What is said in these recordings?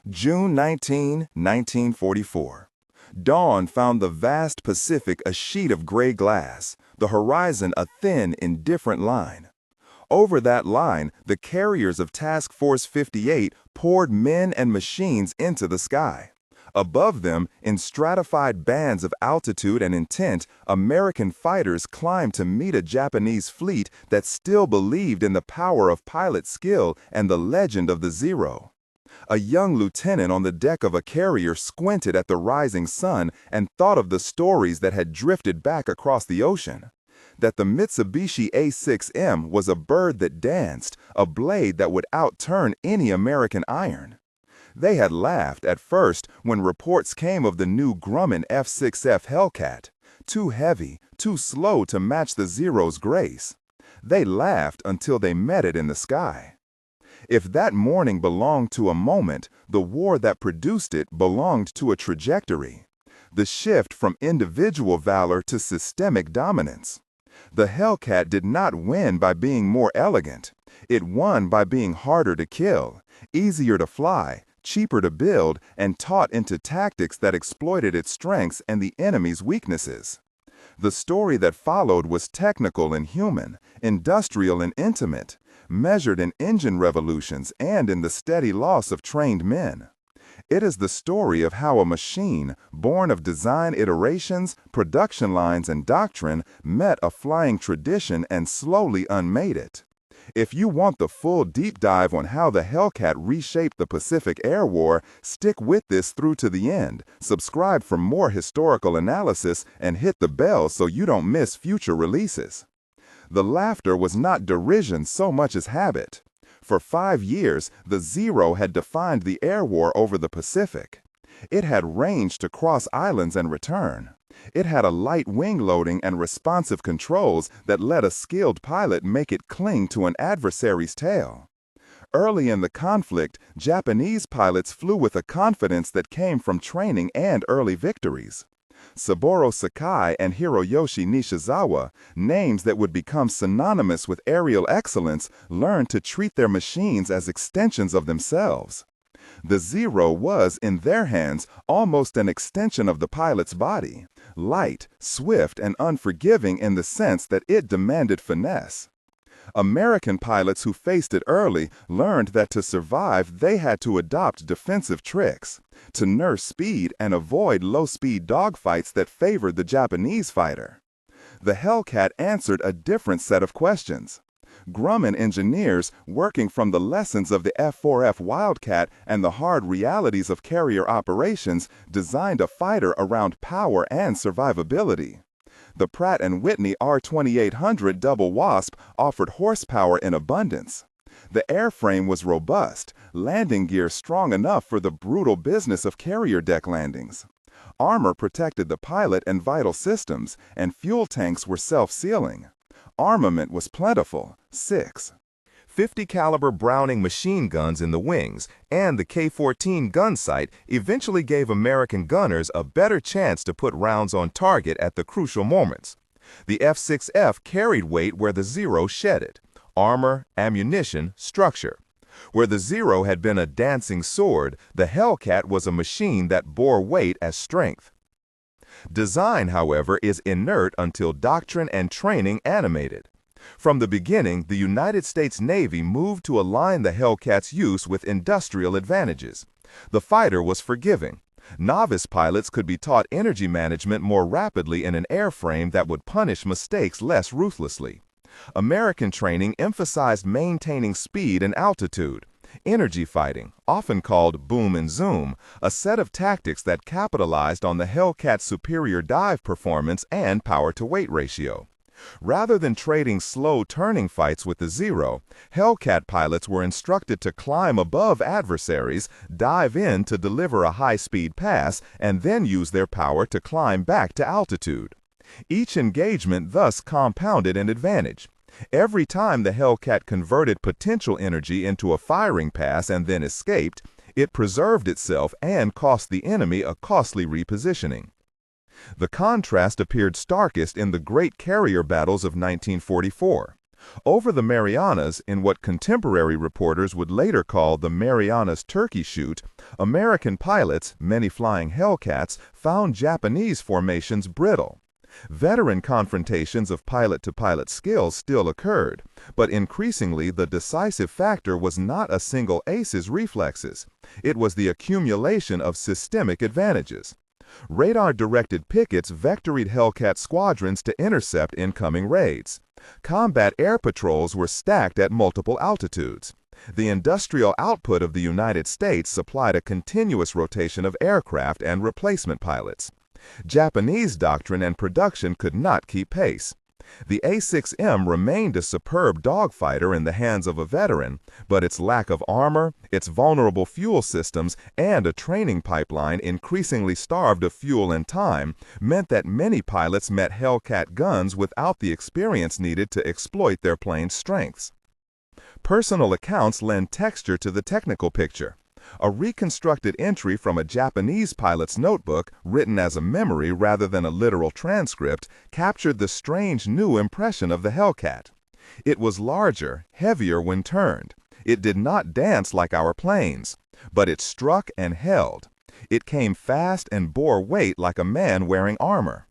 June 19, 1944. Dawn found the vast Pacific a sheet of gray glass, the horizon a thin, indifferent line. Over that line, the carriers of Task Force 58 poured men and machines into the sky. Above them, in stratified bands of altitude and intent, American fighters climbed to meet a Japanese fleet that still believed in the power of pilot skill and the legend of the Zero. A young lieutenant on the deck of a carrier squinted at the rising sun and thought of the stories that had drifted back across the ocean. That the Mitsubishi A6M was a bird that danced, a blade that would outturn any American iron. They had laughed at first when reports came of the new Grumman F6F Hellcat, too heavy, too slow to match the Zero's grace. They laughed until they met it in the sky. If that morning belonged to a moment, the war that produced it belonged to a trajectory. The shift from individual valor to systemic dominance. The Hellcat did not win by being more elegant. It won by being harder to kill, easier to fly, cheaper to build, and taught into tactics that exploited its strengths and the enemy's weaknesses. The story that followed was technical and human, industrial and intimate, measured in engine revolutions and in the steady loss of trained men. It is the story of how a machine, born of design iterations, production lines, and doctrine, met a flying tradition and slowly unmade it. If you want the full deep dive on how the Hellcat reshaped the Pacific Air War, stick with this through to the end, subscribe for more historical analysis, and hit the bell so you don't miss future releases. The laughter was not derision so much as habit. For 5 years, the Zero had defined the air war over the Pacific. It had range to cross islands and return. It had a light wing loading and responsive controls that let a skilled pilot make it cling to an adversary's tail. Early in the conflict, Japanese pilots flew with a confidence that came from training and early victories. Saburo Sakai and Hiroyoshi Nishizawa, names that would become synonymous with aerial excellence, learned to treat their machines as extensions of themselves. The Zero was, in their hands, almost an extension of the pilot's body, light, swift, and unforgiving in the sense that it demanded finesse. American pilots who faced it early learned that to survive they had to adopt defensive tricks, to nurse speed and avoid low-speed dogfights that favored the Japanese fighter. The Hellcat answered a different set of questions. Grumman engineers, working from the lessons of the F4F Wildcat and the hard realities of carrier operations, designed a fighter around power and survivability. The Pratt & Whitney R2800 Double Wasp offered horsepower in abundance. The airframe was robust, landing gear strong enough for the brutal business of carrier deck landings. Armor protected the pilot and vital systems, and fuel tanks were self-sealing. Armament was plentiful, 6. 50 caliber Browning machine guns in the wings, and the K-14 gun sight eventually gave American gunners a better chance to put rounds on target at the crucial moments. The F6F carried weight where the Zero shed it: armor, ammunition, structure. Where the Zero had been a dancing sword, the Hellcat was a machine that bore weight as strength. Design, however, is inert until doctrine and training animate it. From the beginning, the United States Navy moved to align the Hellcat's use with industrial advantages. The fighter was forgiving. Novice pilots could be taught energy management more rapidly in an airframe that would punish mistakes less ruthlessly. American training emphasized maintaining speed and altitude. Energy fighting, often called boom and zoom, a set of tactics that capitalized on the Hellcat's superior dive performance and power-to-weight ratio. Rather than trading slow turning fights with the Zero, Hellcat pilots were instructed to climb above adversaries, dive in to deliver a high-speed pass, and then use their power to climb back to altitude. Each engagement thus compounded an advantage. Every time the Hellcat converted potential energy into a firing pass and then escaped, it preserved itself and cost the enemy a costly repositioning. The contrast appeared starkest in the great carrier battles of 1944. Over the Marianas, in what contemporary reporters would later call the Marianas Turkey Shoot, American pilots, many flying Hellcats, found Japanese formations brittle. Veteran confrontations of pilot-to-pilot skills still occurred, but increasingly the decisive factor was not a single ace's reflexes. It was the accumulation of systemic advantages. Radar-directed pickets vectoried Hellcat squadrons to intercept incoming raids. Combat air patrols were stacked at multiple altitudes. The industrial output of the United States supplied a continuous rotation of aircraft and replacement pilots. Japanese doctrine and production could not keep pace. The A6M remained a superb dogfighter in the hands of a veteran, but its lack of armor, its vulnerable fuel systems, and a training pipeline increasingly starved of fuel and time meant that many pilots met Hellcat guns without the experience needed to exploit their plane's strengths. Personal accounts lend texture to the technical picture. A reconstructed entry from a Japanese pilot's notebook, written as a memory rather than a literal transcript, captured the strange new impression of the Hellcat. It was larger, heavier when turned. It did not dance like our planes, but it struck and held. It came fast and bore weight like a man wearing armor.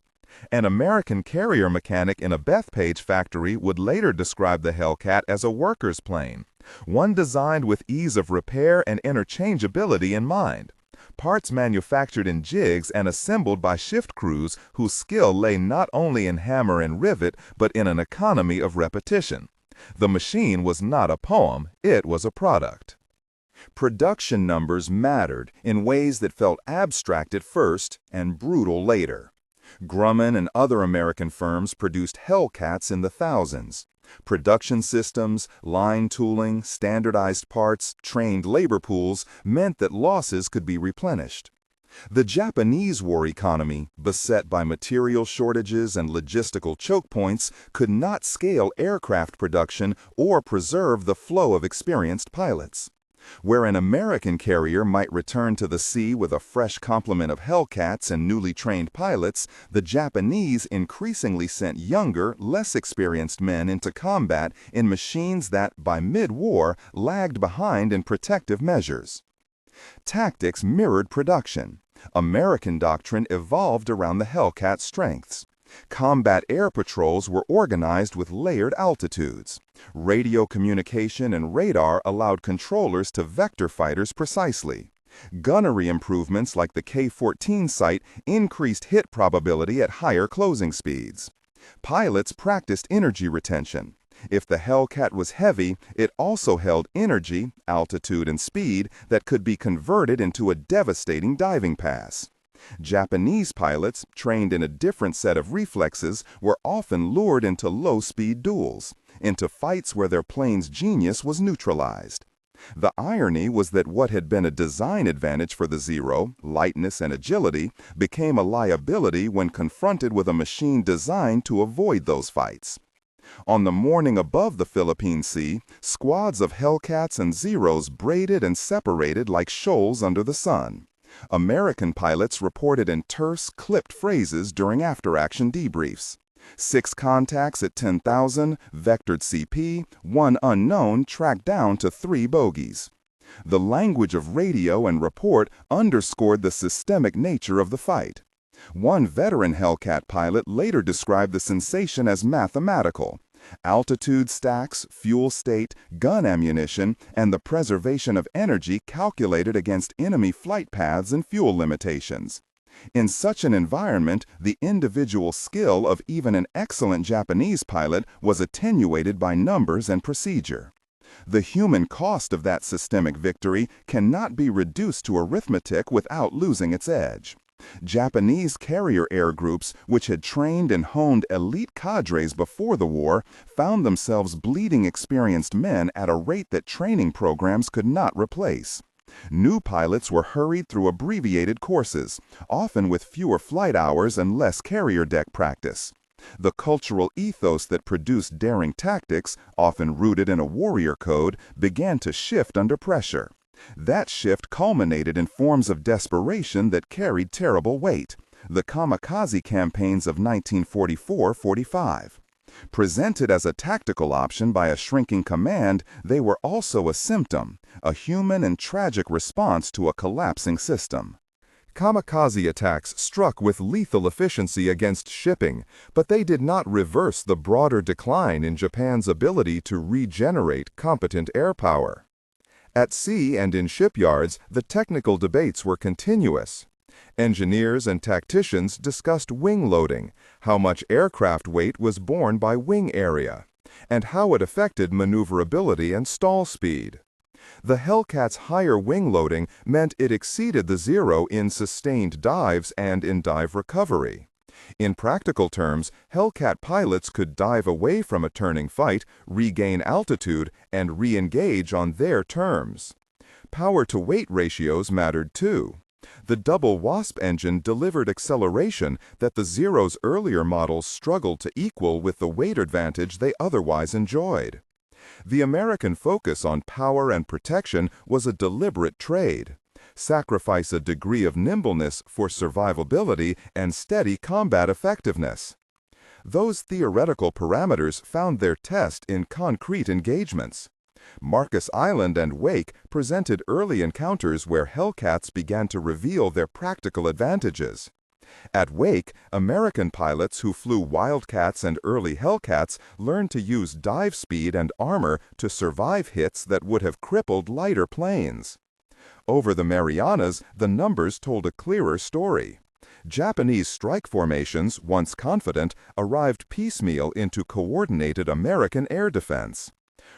An American carrier mechanic in a Bethpage factory would later describe the Hellcat as a worker's plane, one designed with ease of repair and interchangeability in mind. Parts manufactured in jigs and assembled by shift crews whose skill lay not only in hammer and rivet, but in an economy of repetition. The machine was not a poem, it was a product. Production numbers mattered in ways that felt abstract at first and brutal later. Grumman and other American firms produced Hellcats in the thousands. Production systems, line tooling, standardized parts, trained labor pools meant that losses could be replenished. The Japanese war economy, beset by material shortages and logistical choke points, could not scale aircraft production or preserve the flow of experienced pilots. Where an American carrier might return to the sea with a fresh complement of Hellcats and newly trained pilots, the Japanese increasingly sent younger, less experienced men into combat in machines that, by mid-war, lagged behind in protective measures. Tactics mirrored production. American doctrine evolved around the Hellcat's strengths. Combat air patrols were organized with layered altitudes. Radio communication and radar allowed controllers to vector fighters precisely. Gunnery improvements like the K-14 sight increased hit probability at higher closing speeds. Pilots practiced energy retention. If the Hellcat was heavy, it also held energy, altitude, and speed that could be converted into a devastating diving pass. Japanese pilots, trained in a different set of reflexes, were often lured into low-speed duels, into fights where their plane's genius was neutralized. The irony was that what had been a design advantage for the Zero, lightness and agility, became a liability when confronted with a machine designed to avoid those fights. On the morning above the Philippine Sea, squads of Hellcats and Zeros braided and separated like shoals under the sun. American pilots reported in terse, clipped phrases during after-action debriefs. 6 contacts at 10,000, vectored CP, 1 unknown tracked down to 3 bogies. The language of radio and report underscored the systemic nature of the fight. One veteran Hellcat pilot later described the sensation as mathematical. Altitude stacks, fuel state, gun ammunition, and the preservation of energy calculated against enemy flight paths and fuel limitations. In such an environment, the individual skill of even an excellent Japanese pilot was attenuated by numbers and procedure. The human cost of that systemic victory cannot be reduced to arithmetic without losing its edge. Japanese carrier air groups, which had trained and honed elite cadres before the war, found themselves bleeding experienced men at a rate that training programs could not replace. New pilots were hurried through abbreviated courses, often with fewer flight hours and less carrier deck practice. The cultural ethos that produced daring tactics, often rooted in a warrior code, began to shift under pressure. That shift culminated in forms of desperation that carried terrible weight, the kamikaze campaigns of 1944-45. Presented as a tactical option by a shrinking command, they were also a symptom, a human and tragic response to a collapsing system. Kamikaze attacks struck with lethal efficiency against shipping, but they did not reverse the broader decline in Japan's ability to regenerate competent air power. At sea and in shipyards, the technical debates were continuous. Engineers and tacticians discussed wing loading, how much aircraft weight was borne by wing area, and how it affected maneuverability and stall speed. The Hellcat's higher wing loading meant it exceeded the Zero in sustained dives and in dive recovery. In practical terms, Hellcat pilots could dive away from a turning fight, regain altitude, and re-engage on their terms. Power-to-weight ratios mattered too. The double Wasp engine delivered acceleration that the Zero's earlier models struggled to equal with the weight advantage they otherwise enjoyed. The American focus on power and protection was a deliberate trade. Sacrifice a degree of nimbleness for survivability and steady combat effectiveness. Those theoretical parameters found their test in concrete engagements. Marcus Island and Wake presented early encounters where Hellcats began to reveal their practical advantages. At Wake, American pilots who flew Wildcats and early Hellcats learned to use dive speed and armor to survive hits that would have crippled lighter planes. Over the Marianas, the numbers told a clearer story. Japanese strike formations, once confident, arrived piecemeal into coordinated American air defense.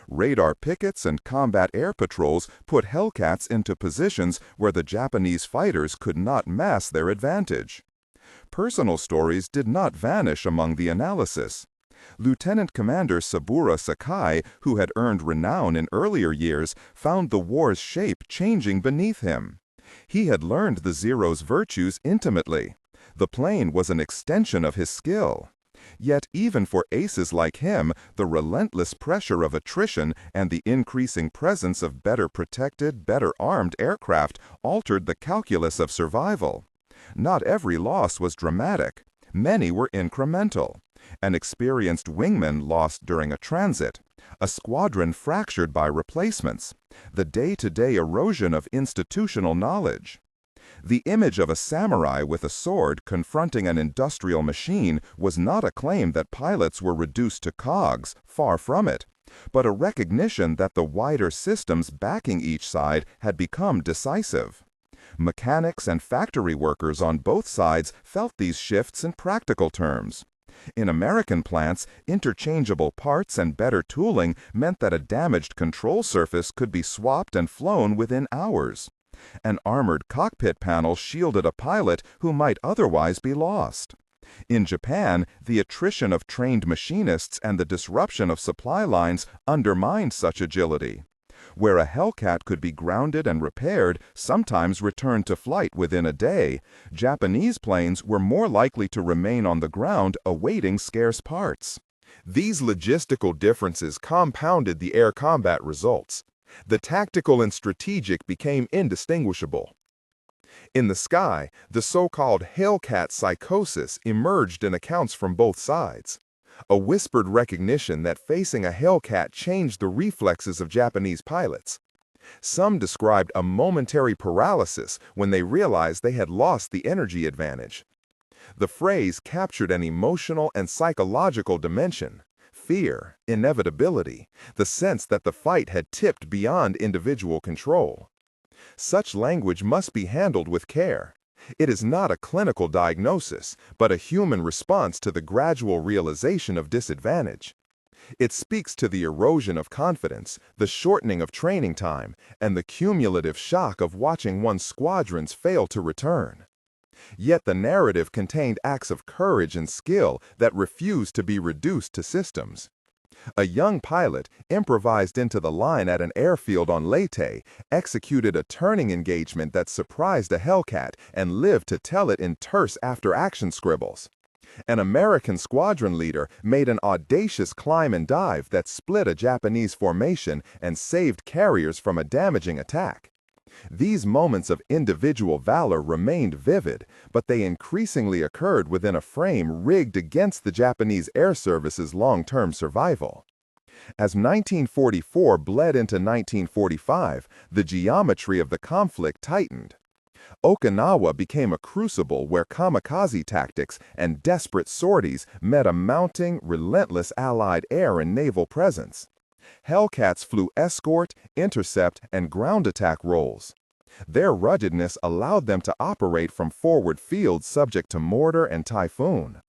Radar pickets and combat air patrols put Hellcats into positions where the Japanese fighters could not mass their advantage. Personal stories did not vanish among the analysis. Lieutenant Commander Saburo Sakai, who had earned renown in earlier years, found the war's shape changing beneath him. He had learned the Zero's virtues intimately. The plane was an extension of his skill. Yet even for aces like him, the relentless pressure of attrition and the increasing presence of better protected, better armed aircraft altered the calculus of survival. Not every loss was dramatic. Many were incremental. An experienced wingman lost during a transit. A squadron fractured by replacements. The day-to-day erosion of institutional knowledge. The image of a samurai with a sword confronting an industrial machine was not a claim that pilots were reduced to cogs, far from it, but a recognition that the wider systems backing each side had become decisive. Mechanics and factory workers on both sides felt these shifts in practical terms. In American plants, interchangeable parts and better tooling meant that a damaged control surface could be swapped and flown within hours. An armored cockpit panel shielded a pilot who might otherwise be lost. In Japan, the attrition of trained machinists and the disruption of supply lines undermined such agility. Where a Hellcat could be grounded and repaired, sometimes returned to flight within a day, Japanese planes were more likely to remain on the ground awaiting scarce parts. These logistical differences compounded the air combat results. The tactical and strategic became indistinguishable. In the sky, the so-called Hellcat psychosis emerged in accounts from both sides. A whispered recognition that facing a Hellcat changed the reflexes of Japanese pilots. Some described a momentary paralysis when they realized they had lost the energy advantage. The phrase captured an emotional and psychological dimension. Fear, inevitability, the sense that the fight had tipped beyond individual control. Such language must be handled with care. It is not a clinical diagnosis, but a human response to the gradual realization of disadvantage. It speaks to the erosion of confidence, the shortening of training time, and the cumulative shock of watching one's squadrons fail to return. Yet the narrative contained acts of courage and skill that refused to be reduced to systems. A young pilot, improvised into the line at an airfield on Leyte, executed a turning engagement that surprised a Hellcat and lived to tell it in terse after-action scribbles. An American squadron leader made an audacious climb and dive that split a Japanese formation and saved carriers from a damaging attack. These moments of individual valor remained vivid, but they increasingly occurred within a frame rigged against the Japanese Air Service's long-term survival. As 1944 bled into 1945, the geometry of the conflict tightened. Okinawa became a crucible where kamikaze tactics and desperate sorties met a mounting, relentless Allied air and naval presence. Hellcats flew escort, intercept, and ground attack roles. Their ruggedness allowed them to operate from forward fields subject to mortar and typhoon.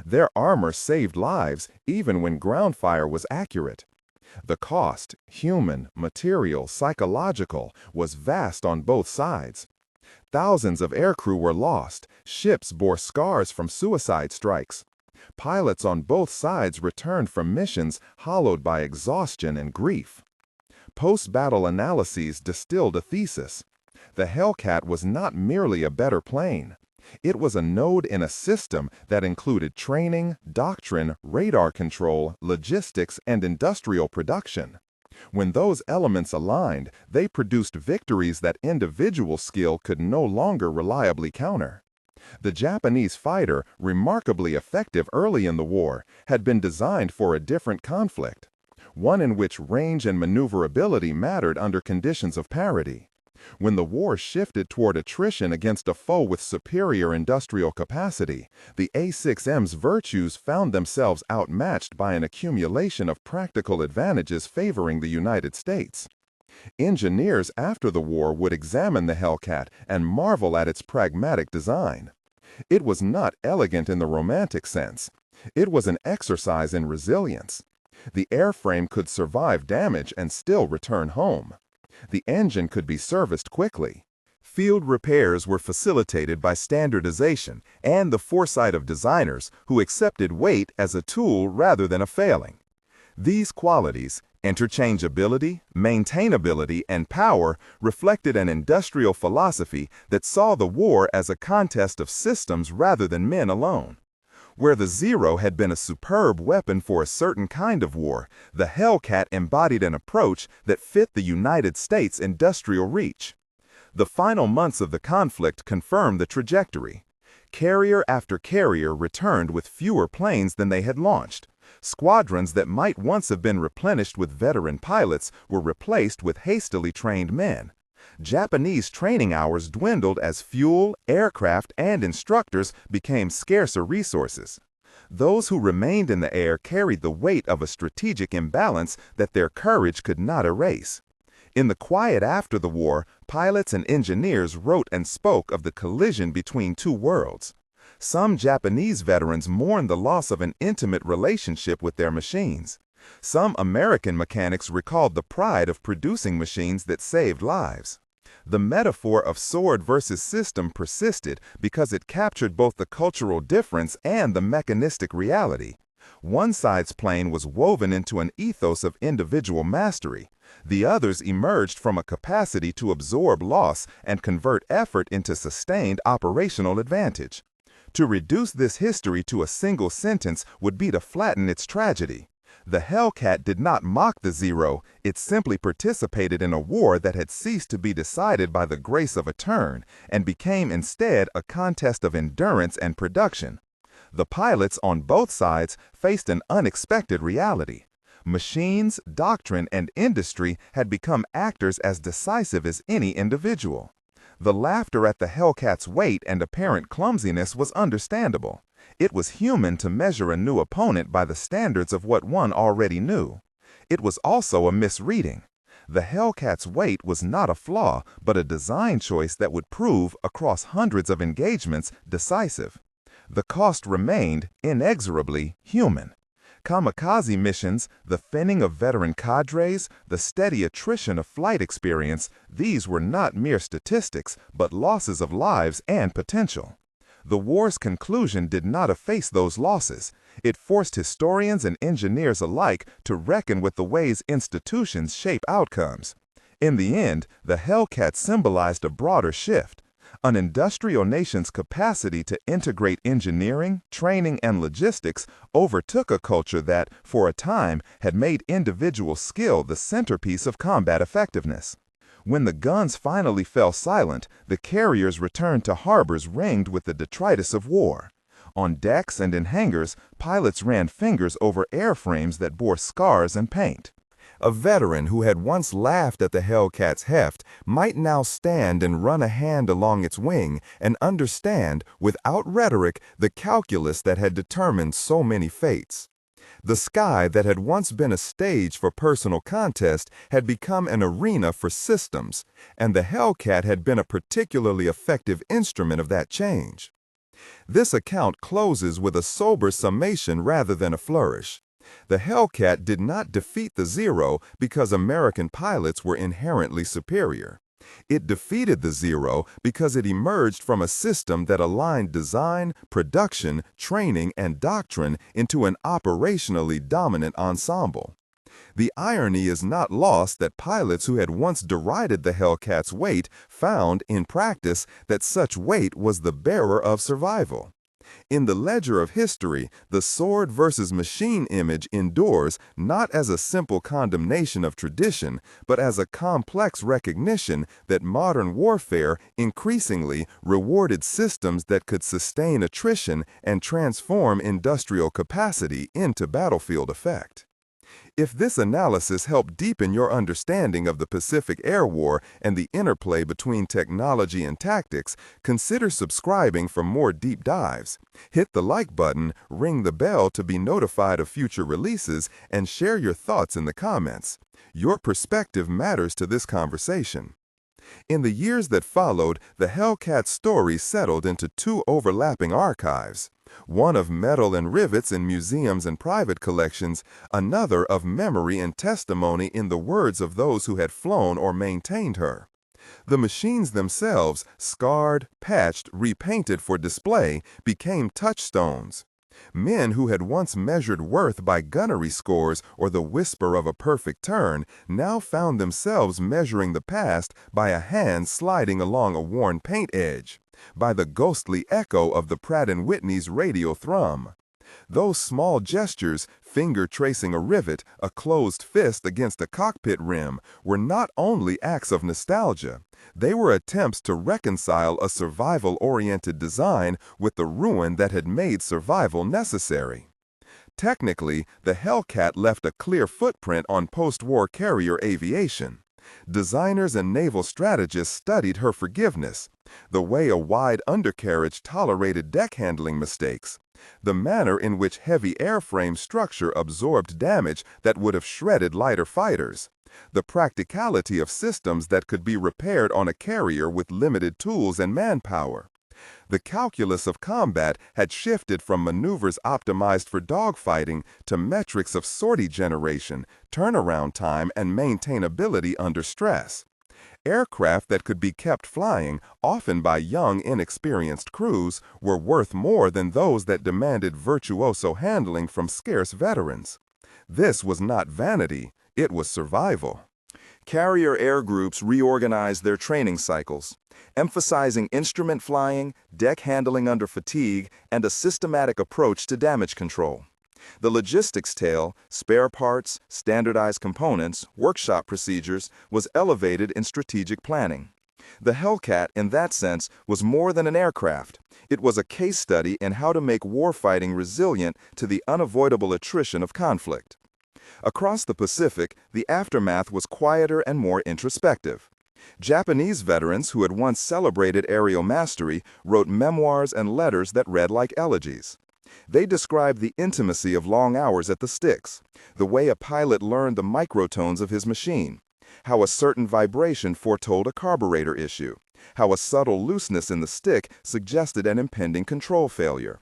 Their armor saved lives even when ground fire was accurate. The cost, human, material, psychological, was vast on both sides. Thousands of aircrew were lost, ships bore scars from suicide strikes. Pilots on both sides returned from missions hollowed by exhaustion and grief. Post-battle analyses distilled a thesis. The Hellcat was not merely a better plane. It was a node in a system that included training, doctrine, radar control, logistics, and industrial production. When those elements aligned, they produced victories that individual skill could no longer reliably counter. The Japanese fighter, remarkably effective early in the war, had been designed for a different conflict, one in which range and maneuverability mattered under conditions of parity. When the war shifted toward attrition against a foe with superior industrial capacity, the A6M's virtues found themselves outmatched by an accumulation of practical advantages favoring the United States. Engineers after the war would examine the Hellcat and marvel at its pragmatic design. It was not elegant in the romantic sense. It was an exercise in resilience. The airframe could survive damage and still return home. The engine could be serviced quickly. Field repairs were facilitated by standardization and the foresight of designers who accepted weight as a tool rather than a failing. These qualities, interchangeability, maintainability, and power, reflected an industrial philosophy that saw the war as a contest of systems rather than men alone. Where the Zero had been a superb weapon for a certain kind of war, the Hellcat embodied an approach that fit the United States' industrial reach. The final months of the conflict confirmed the trajectory. Carrier after carrier returned with fewer planes than they had launched. Squadrons that might once have been replenished with veteran pilots were replaced with hastily trained men. Japanese training hours dwindled as fuel, aircraft, and instructors became scarcer resources. Those who remained in the air carried the weight of a strategic imbalance that their courage could not erase. In the quiet after the war, pilots and engineers wrote and spoke of the collision between two worlds. Some Japanese veterans mourned the loss of an intimate relationship with their machines. Some American mechanics recalled the pride of producing machines that saved lives. The metaphor of sword versus system persisted because it captured both the cultural difference and the mechanistic reality. One side's plane was woven into an ethos of individual mastery. The others emerged from a capacity to absorb loss and convert effort into sustained operational advantage. To reduce this history to a single sentence would be to flatten its tragedy. The Hellcat did not mock the Zero, it simply participated in a war that had ceased to be decided by the grace of a turn and became instead a contest of endurance and production. The pilots on both sides faced an unexpected reality. Machines, doctrine, and industry had become actors as decisive as any individual. The laughter at the Hellcat's weight and apparent clumsiness was understandable. It was human to measure a new opponent by the standards of what one already knew. It was also a misreading. The Hellcat's weight was not a flaw, but a design choice that would prove, across hundreds of engagements, decisive. The cost remained, inexorably, human. Kamikaze missions, the thinning of veteran cadres, the steady attrition of flight experience, these were not mere statistics, but losses of lives and potential. The war's conclusion did not efface those losses. It forced historians and engineers alike to reckon with the ways institutions shape outcomes. In the end, the Hellcat symbolized a broader shift. An industrial nation's capacity to integrate engineering, training, and logistics overtook a culture that, for a time, had made individual skill the centerpiece of combat effectiveness. When the guns finally fell silent, the carriers returned to harbors ringed with the detritus of war. On decks and in hangars, pilots ran fingers over airframes that bore scars and paint. A veteran who had once laughed at the Hellcat's heft might now stand and run a hand along its wing and understand, without rhetoric, the calculus that had determined so many fates. The sky that had once been a stage for personal contest had become an arena for systems, and the Hellcat had been a particularly effective instrument of that change. This account closes with a sober summation rather than a flourish. The Hellcat did not defeat the Zero because American pilots were inherently superior. It defeated the Zero because it emerged from a system that aligned design, production, training, and doctrine into an operationally dominant ensemble. The irony is not lost that pilots who had once derided the Hellcat's weight found, in practice, that such weight was the bearer of survival. In the ledger of history, the sword versus machine image endures not as a simple condemnation of tradition, but as a complex recognition that modern warfare increasingly rewarded systems that could sustain attrition and transform industrial capacity into battlefield effect. If this analysis helped deepen your understanding of the Pacific Air War and the interplay between technology and tactics, consider subscribing for more deep dives. Hit the like button, ring the bell to be notified of future releases, and share your thoughts in the comments. Your perspective matters to this conversation. In the years that followed, the Hellcat's story settled into two overlapping archives. One of metal and rivets in museums and private collections, another of memory and testimony in the words of those who had flown or maintained her. The machines themselves, scarred, patched, repainted for display, became touchstones. Men who had once measured worth by gunnery scores or the whisper of a perfect turn now found themselves measuring the past by a hand sliding along a worn paint edge, by the ghostly echo of the Pratt & Whitney's radio thrum. Those small gestures, finger tracing a rivet, a closed fist against a cockpit rim, were not only acts of nostalgia. They were attempts to reconcile a survival-oriented design with the ruin that had made survival necessary. Technically, the Hellcat left a clear footprint on post-war carrier aviation. Designers and naval strategists studied her forgiveness, the way a wide undercarriage tolerated deck handling mistakes, the manner in which heavy airframe structure absorbed damage that would have shredded lighter fighters, the practicality of systems that could be repaired on a carrier with limited tools and manpower. The calculus of combat had shifted from maneuvers optimized for dogfighting to metrics of sortie generation, turnaround time, and maintainability under stress. Aircraft that could be kept flying, often by young, inexperienced crews, were worth more than those that demanded virtuoso handling from scarce veterans. This was not vanity, it was survival. Carrier air groups reorganized their training cycles, emphasizing instrument flying, deck handling under fatigue, and a systematic approach to damage control. The logistics tail, spare parts, standardized components, workshop procedures, was elevated in strategic planning. The Hellcat, in that sense, was more than an aircraft. It was a case study in how to make warfighting resilient to the unavoidable attrition of conflict. Across the Pacific, the aftermath was quieter and more introspective. Japanese veterans who had once celebrated aerial mastery wrote memoirs and letters that read like elegies. They described the intimacy of long hours at the sticks, the way a pilot learned the microtones of his machine, how a certain vibration foretold a carburetor issue, how a subtle looseness in the stick suggested an impending control failure.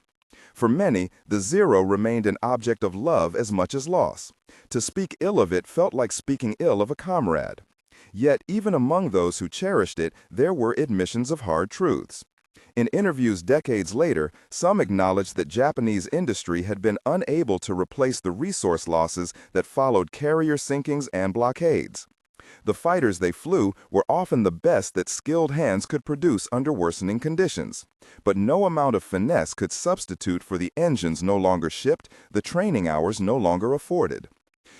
For many, the Zero remained an object of love as much as loss. To speak ill of it felt like speaking ill of a comrade. Yet, even among those who cherished it, there were admissions of hard truths. In interviews decades later, some acknowledged that Japanese industry had been unable to replace the resource losses that followed carrier sinkings and blockades. The fighters they flew were often the best that skilled hands could produce under worsening conditions. But no amount of finesse could substitute for the engines no longer shipped, the training hours no longer afforded.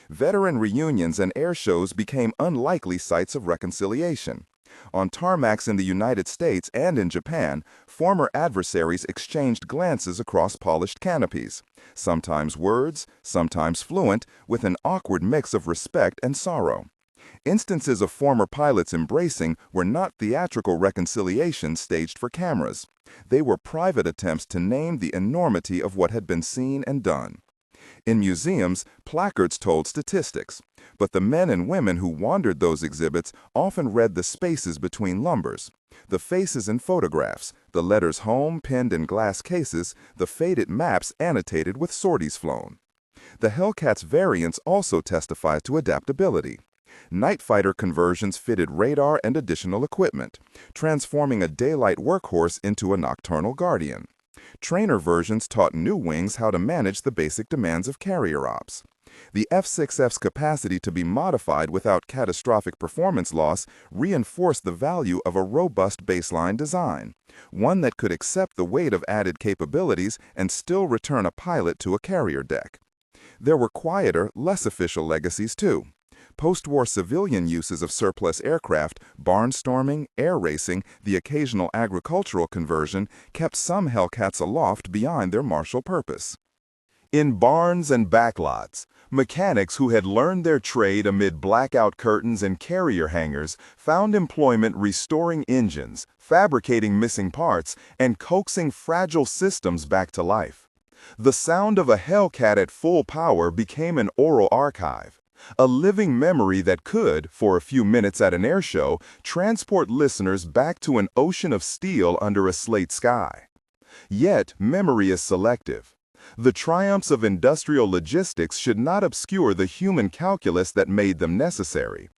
Veteran reunions and air shows became unlikely sites of reconciliation. On tarmacs in the United States and in Japan, former adversaries exchanged glances across polished canopies, sometimes words, sometimes fluent, with an awkward mix of respect and sorrow. Instances of former pilots embracing were not theatrical reconciliations staged for cameras. They were private attempts to name the enormity of what had been seen and done. In museums, placards told statistics, but the men and women who wandered those exhibits often read the spaces between lumbers, the faces in photographs, the letters home pinned in glass cases, the faded maps annotated with sorties flown. The Hellcat's variants also testify to adaptability. Night fighter conversions fitted radar and additional equipment, transforming a daylight workhorse into a nocturnal guardian. Trainer versions taught new wings how to manage the basic demands of carrier ops. The F6F's capacity to be modified without catastrophic performance loss reinforced the value of a robust baseline design, one that could accept the weight of added capabilities and still return a pilot to a carrier deck. There were quieter, less official legacies too. Post-war civilian uses of surplus aircraft, barnstorming, air racing, the occasional agricultural conversion kept some Hellcats aloft beyond their martial purpose. In barns and backlots, mechanics who had learned their trade amid blackout curtains and carrier hangars found employment restoring engines, fabricating missing parts, and coaxing fragile systems back to life. The sound of a Hellcat at full power became an oral archive, a living memory that could, for a few minutes at an air show, transport listeners back to an ocean of steel under a slate sky. Yet, memory is selective. The triumphs of industrial logistics should not obscure the human calculus that made them necessary.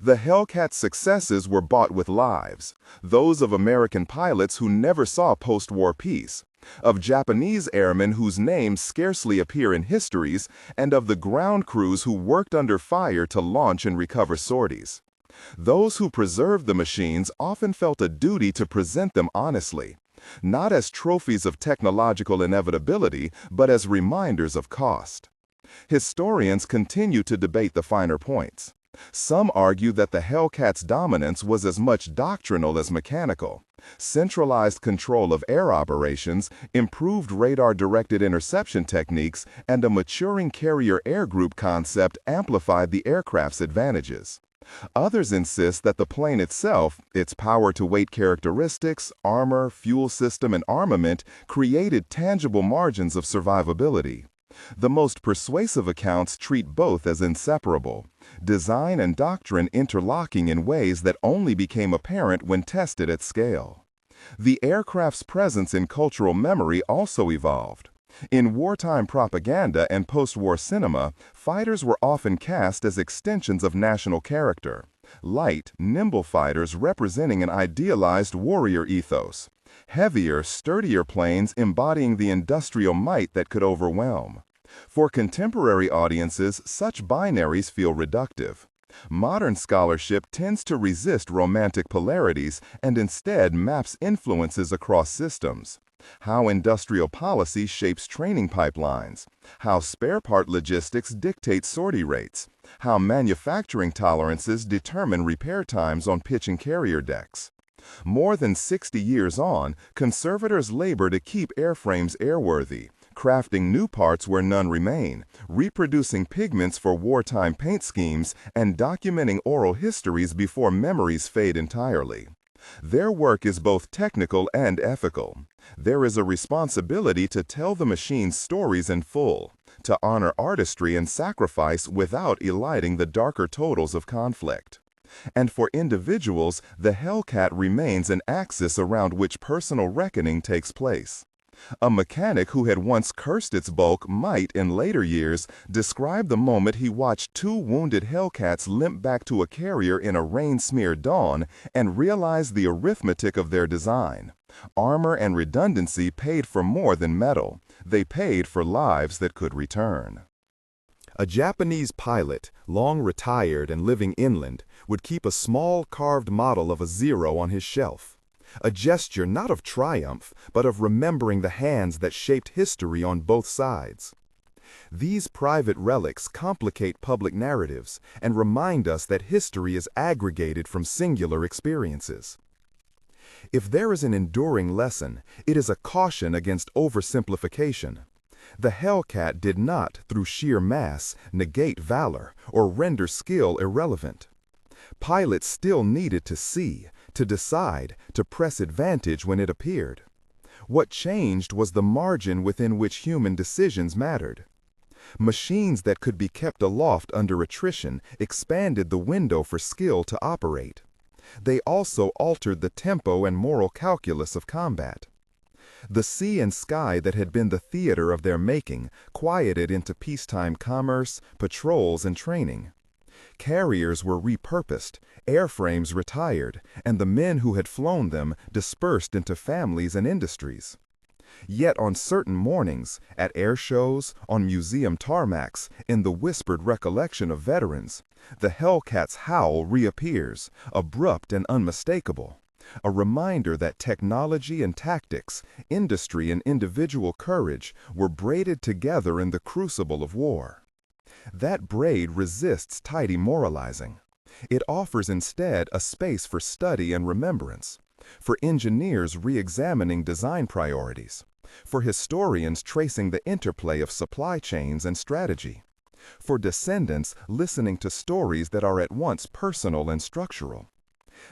The Hellcat's successes were bought with lives, those of American pilots who never saw post-war peace, of Japanese airmen whose names scarcely appear in histories, and of the ground crews who worked under fire to launch and recover sorties. Those who preserved the machines often felt a duty to present them honestly, not as trophies of technological inevitability, but as reminders of cost. Historians continue to debate the finer points. Some argue that the Hellcat's dominance was as much doctrinal as mechanical. Centralized control of air operations, improved radar-directed interception techniques, and a maturing carrier air group concept amplified the aircraft's advantages. Others insist that the plane itself, its power-to-weight characteristics, armor, fuel system, and armament created tangible margins of survivability. The most persuasive accounts treat both as inseparable, design and doctrine interlocking in ways that only became apparent when tested at scale. The aircraft's presence in cultural memory also evolved. In wartime propaganda and post-war cinema, fighters were often cast as extensions of national character, light, nimble fighters representing an idealized warrior ethos, heavier, sturdier planes embodying the industrial might that could overwhelm. For contemporary audiences, such binaries feel reductive. Modern scholarship tends to resist romantic polarities and instead maps influences across systems. How industrial policy shapes training pipelines, how spare part logistics dictate sortie rates, how manufacturing tolerances determine repair times on pitch and carrier decks. More than 60 years on, conservators labor to keep airframes airworthy, crafting new parts where none remain, reproducing pigments for wartime paint schemes, and documenting oral histories before memories fade entirely. Their work is both technical and ethical. There is a responsibility to tell the machine's stories in full, to honor artistry and sacrifice without eliding the darker totals of conflict. And for individuals, the Hellcat remains an axis around which personal reckoning takes place. A mechanic who had once cursed its bulk might, in later years, describe the moment he watched two wounded Hellcats limp back to a carrier in a rain-smeared dawn and realize the arithmetic of their design. Armor and redundancy paid for more than metal. They paid for lives that could return. A Japanese pilot, long retired and living inland, would keep a small carved model of a Zero on his shelf. A gesture not of triumph, but of remembering the hands that shaped history on both sides. These private relics complicate public narratives and remind us that history is aggregated from singular experiences. If there is an enduring lesson, it is a caution against oversimplification. The Hellcat did not, through sheer mass, negate valor or render skill irrelevant. Pilots still needed to see, to decide, to press advantage when it appeared. What changed was the margin within which human decisions mattered. Machines that could be kept aloft under attrition expanded the window for skill to operate. They also altered the tempo and moral calculus of combat. The sea and sky that had been the theater of their making quieted into peacetime commerce, patrols, and training. Carriers were repurposed, airframes retired, and the men who had flown them dispersed into families and industries. Yet on certain mornings, at air shows, on museum tarmacs, in the whispered recollection of veterans, the Hellcat's howl reappears, abrupt and unmistakable, a reminder that technology and tactics, industry and individual courage were braided together in the crucible of war. That braid resists tidy moralizing. It offers instead a space for study and remembrance, for engineers re-examining design priorities, for historians tracing the interplay of supply chains and strategy, for descendants listening to stories that are at once personal and structural.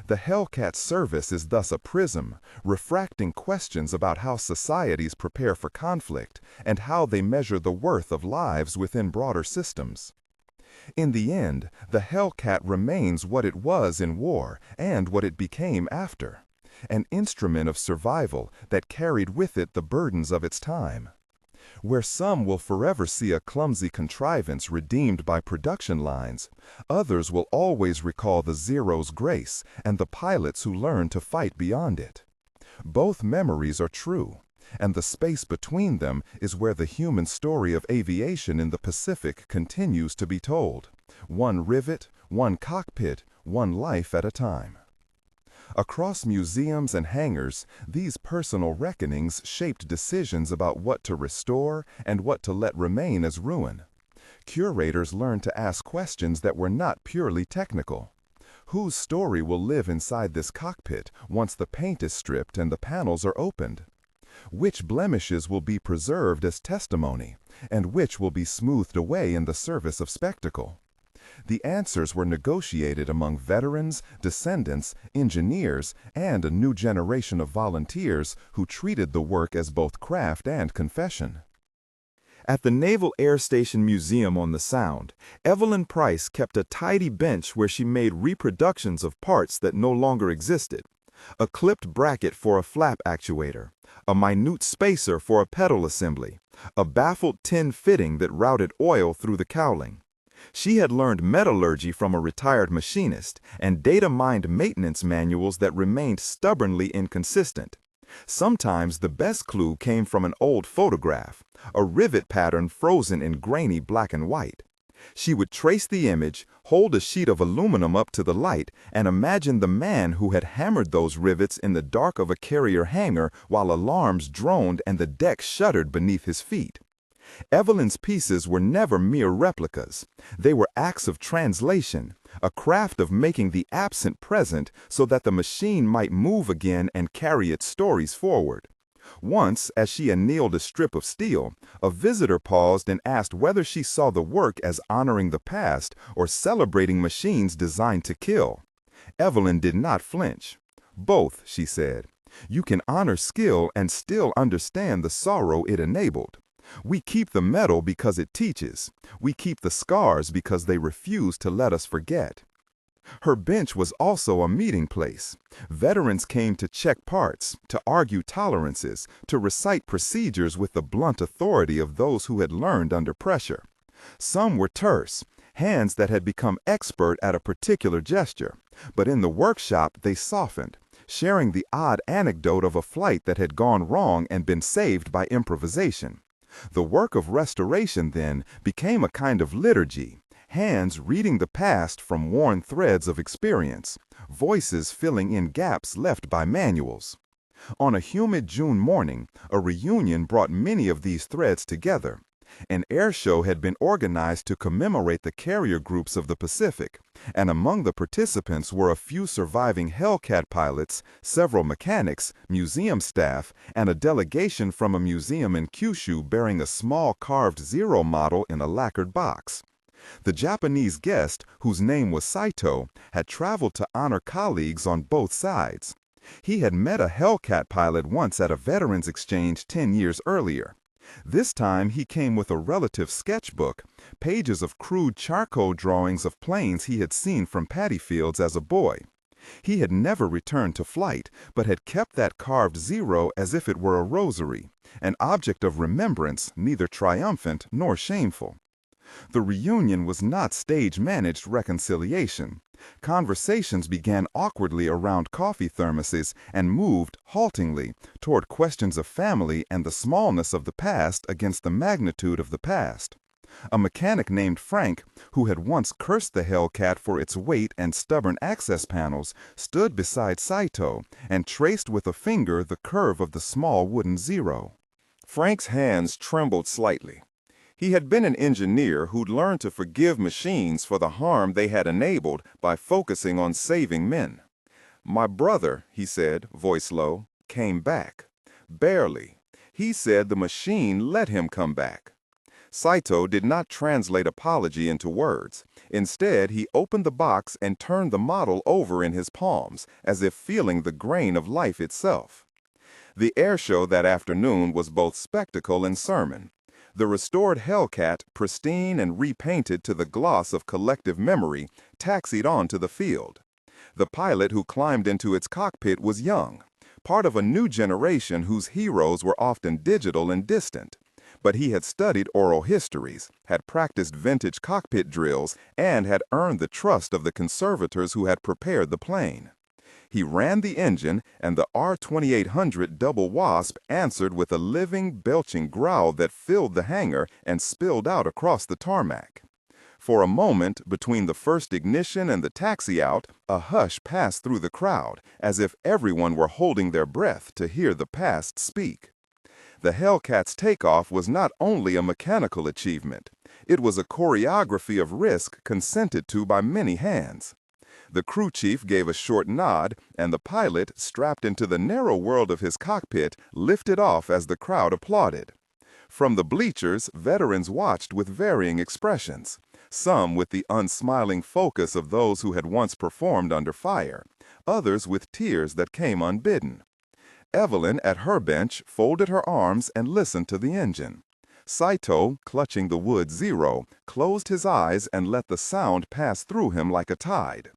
The Hellcat's service is thus a prism, refracting questions about how societies prepare for conflict and how they measure the worth of lives within broader systems. In the end, the Hellcat remains what it was in war and what it became after, an instrument of survival that carried with it the burdens of its time. Where some will forever see a clumsy contrivance redeemed by production lines, others will always recall the Zero's grace and the pilots who learned to fight beyond it. Both memories are true, and the space between them is where the human story of aviation in the Pacific continues to be told, one rivet, one cockpit, one life at a time. Across museums and hangars, these personal reckonings shaped decisions about what to restore and what to let remain as ruin. Curators learned to ask questions that were not purely technical. Whose story will live inside this cockpit once the paint is stripped and the panels are opened? Which blemishes will be preserved as testimony, and which will be smoothed away in the service of spectacle? The answers were negotiated among veterans, descendants, engineers, and a new generation of volunteers who treated the work as both craft and confession. At the Naval Air Station Museum on the Sound, Evelyn Price kept a tidy bench where she made reproductions of parts that no longer existed. A clipped bracket for a flap actuator, a minute spacer for a pedal assembly, a baffled tin fitting that routed oil through the cowling. She had learned metallurgy from a retired machinist and data-mined maintenance manuals that remained stubbornly inconsistent. Sometimes the best clue came from an old photograph, a rivet pattern frozen in grainy black and white. She would trace the image, hold a sheet of aluminum up to the light, and imagine the man who had hammered those rivets in the dark of a carrier hangar while alarms droned and the deck shuddered beneath his feet. Evelyn's pieces were never mere replicas. They were acts of translation, a craft of making the absent present so that the machine might move again and carry its stories forward. Once, as she annealed a strip of steel, a visitor paused and asked whether she saw the work as honoring the past or celebrating machines designed to kill. Evelyn did not flinch. "Both," she said. "You can honor skill and still understand the sorrow it enabled. We keep the metal because it teaches. We keep the scars because they refuse to let us forget." Her bench was also a meeting place. Veterans came to check parts, to argue tolerances, to recite procedures with the blunt authority of those who had learned under pressure. Some were terse, hands that had become expert at a particular gesture, but in the workshop they softened, sharing the odd anecdote of a flight that had gone wrong and been saved by improvisation. The work of restoration, then, became a kind of liturgy, hands reading the past from worn threads of experience, voices filling in gaps left by manuals. On a humid June morning, a reunion brought many of these threads together, An air show had been organized to commemorate the carrier groups of the Pacific, and among the participants were a few surviving Hellcat pilots, several mechanics, museum staff, and a delegation from a museum in Kyushu bearing a small carved Zero model in a lacquered box. The Japanese guest, whose name was Saito, had traveled to honor colleagues on both sides. He had met a Hellcat pilot once at a veterans exchange 10 years earlier. This time he came with a relative sketchbook, pages of crude charcoal drawings of planes he had seen from paddy fields as a boy. He had never returned to flight, but had kept that carved Zero as if it were a rosary, an object of remembrance neither triumphant nor shameful. The reunion was not stage-managed reconciliation. Conversations began awkwardly around coffee thermoses and moved, haltingly, toward questions of family and the smallness of the past against the magnitude of the past. A mechanic named Frank, who had once cursed the Hellcat for its weight and stubborn access panels, stood beside Saito and traced with a finger the curve of the small wooden Zero. Frank's hands trembled slightly. He had been an engineer who'd learned to forgive machines for the harm they had enabled by focusing on saving men. "My brother," he said, voice low, "came back. Barely. He said the machine let him come back." Saito did not translate apology into words. Instead, he opened the box and turned the model over in his palms, as if feeling the grain of life itself. The air show that afternoon was both spectacle and sermon. The restored Hellcat, pristine and repainted to the gloss of collective memory, taxied on to the field. The pilot who climbed into its cockpit was young, part of a new generation whose heroes were often digital and distant. But he had studied oral histories, had practiced vintage cockpit drills, and had earned the trust of the conservators who had prepared the plane. He ran the engine, and the R-2800 Double Wasp answered with a living, belching growl that filled the hangar and spilled out across the tarmac. For a moment, between the first ignition and the taxi-out, a hush passed through the crowd, as if everyone were holding their breath to hear the past speak. The Hellcat's takeoff was not only a mechanical achievement. It was a choreography of risk consented to by many hands. The crew chief gave a short nod, and the pilot, strapped into the narrow world of his cockpit, lifted off as the crowd applauded. From the bleachers, veterans watched with varying expressions, some with the unsmiling focus of those who had once performed under fire, others with tears that came unbidden. Evelyn, at her bench, folded her arms and listened to the engine. Saito, clutching the wood Zero, closed his eyes and let the sound pass through him like a tide.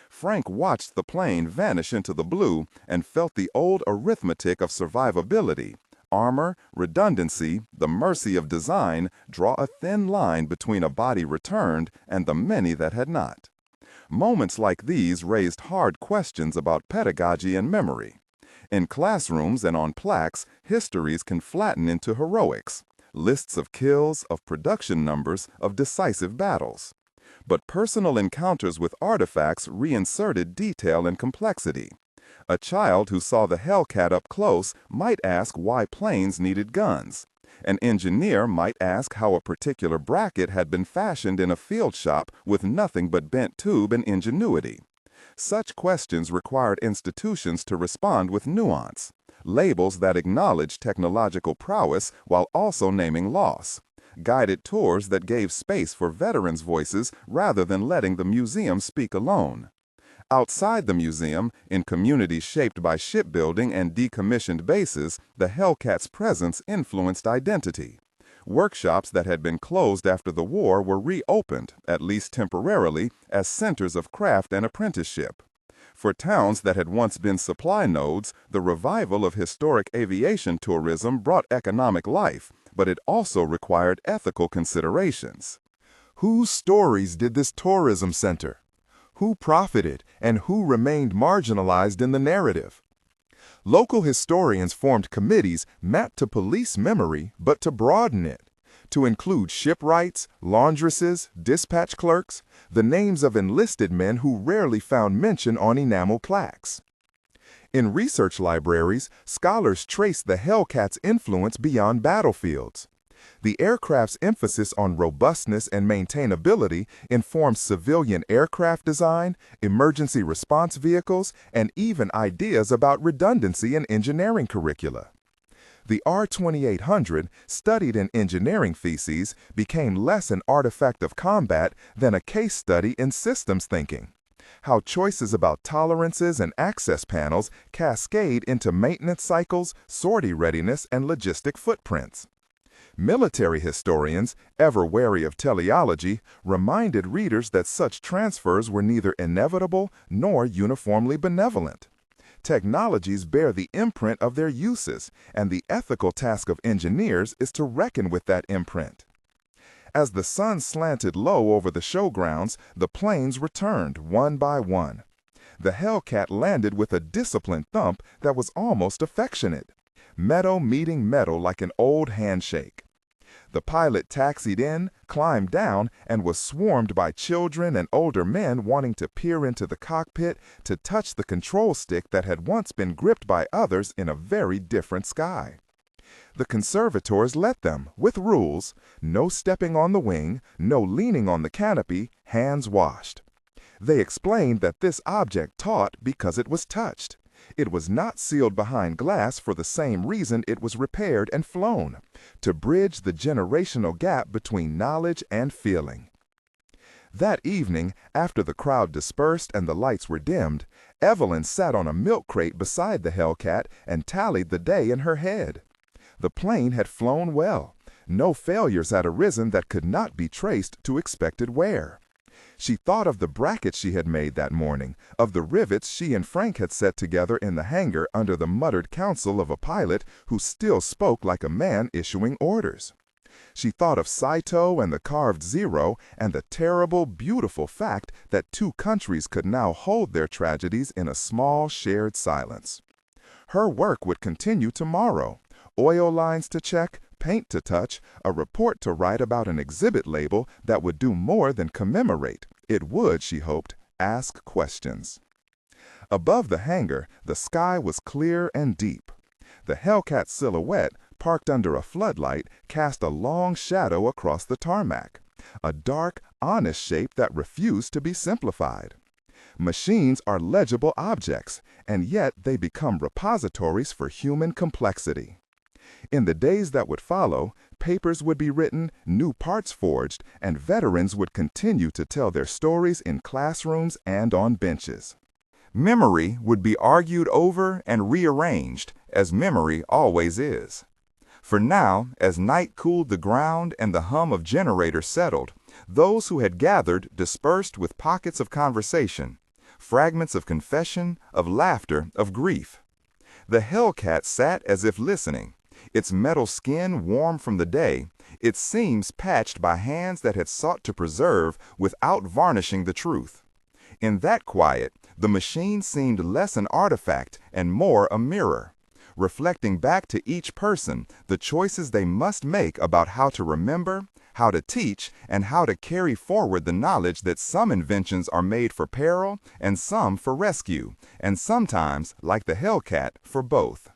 Frank watched the plane vanish into the blue and felt the old arithmetic of survivability, armor, redundancy, the mercy of design draw a thin line between a body returned and the many that had not. Moments like these raised hard questions about pedagogy and memory. In classrooms and on plaques, histories can flatten into heroics, lists of kills, of production numbers, of decisive battles. But personal encounters with artifacts reinserted detail and complexity. A child who saw the Hellcat up close might ask why planes needed guns. An engineer might ask how a particular bracket had been fashioned in a field shop with nothing but bent tube and ingenuity. Such questions required institutions to respond with nuance, labels that acknowledged technological prowess while also naming loss, guided tours that gave space for veterans' voices rather than letting the museum speak alone. Outside the museum, in communities shaped by shipbuilding and decommissioned bases, the Hellcat's presence influenced identity. Workshops that had been closed after the war were reopened, at least temporarily, as centers of craft and apprenticeship. For towns that had once been supply nodes, the revival of historic aviation tourism brought economic life, but it also required ethical considerations. Whose stories did this tourism center? Who profited and who remained marginalized in the narrative? Local historians formed committees not to police memory, but to broaden it, to include shipwrights, laundresses, dispatch clerks, the names of enlisted men who rarely found mention on enamel plaques. In research libraries, scholars traced the Hellcat's influence beyond battlefields. The aircraft's emphasis on robustness and maintainability informs civilian aircraft design, emergency response vehicles, and even ideas about redundancy in engineering curricula. The R-2800, studied in engineering theses, became less an artifact of combat than a case study in systems thinking. How choices about tolerances and access panels cascade into maintenance cycles, sortie readiness, and logistic footprints. Military historians, ever wary of teleology, reminded readers that such transfers were neither inevitable nor uniformly benevolent. Technologies bear the imprint of their uses, and the ethical task of engineers is to reckon with that imprint. As the sun slanted low over the showgrounds, the planes returned one by one. The Hellcat landed with a disciplined thump that was almost affectionate, metal meeting metal like an old handshake. The pilot taxied in, climbed down, and was swarmed by children and older men wanting to peer into the cockpit to touch the control stick that had once been gripped by others in a very different sky. The conservators let them, with rules: no stepping on the wing, no leaning on the canopy, hands washed. They explained that this object taught because it was touched. It was not sealed behind glass for the same reason it was repaired and flown: to bridge the generational gap between knowledge and feeling. That evening, after the crowd dispersed and the lights were dimmed, Evelyn sat on a milk crate beside the Hellcat and tallied the day in her head. The plane had flown well. No failures had arisen that could not be traced to expected wear. She thought of the brackets she had made that morning, of the rivets she and Frank had set together in the hangar under the muttered counsel of a pilot who still spoke like a man issuing orders. She thought of Saito and the carved zero and the terrible, beautiful fact that two countries could now hold their tragedies in a small, shared silence. Her work would continue tomorrow. Oil lines to check, paint to touch, a report to write about an exhibit label that would do more than commemorate. It would, she hoped, ask questions. Above the hangar, the sky was clear and deep. The Hellcat silhouette, parked under a floodlight, cast a long shadow across the tarmac, a dark, honest shape that refused to be simplified. Machines are legible objects, and yet they become repositories for human complexity. In the days that would follow, papers would be written, new parts forged, and veterans would continue to tell their stories in classrooms and on benches. Memory would be argued over and rearranged, as memory always is. For now, as night cooled the ground and the hum of generators settled, those who had gathered dispersed with pockets of conversation, fragments of confession, of laughter, of grief. The Hellcat sat as if listening, its metal skin warm from the day, its seams patched by hands that had sought to preserve without varnishing the truth. In that quiet, the machine seemed less an artifact and more a mirror, reflecting back to each person the choices they must make about how to remember, how to teach, and how to carry forward the knowledge that some inventions are made for peril and some for rescue, and sometimes, like the Hellcat, for both.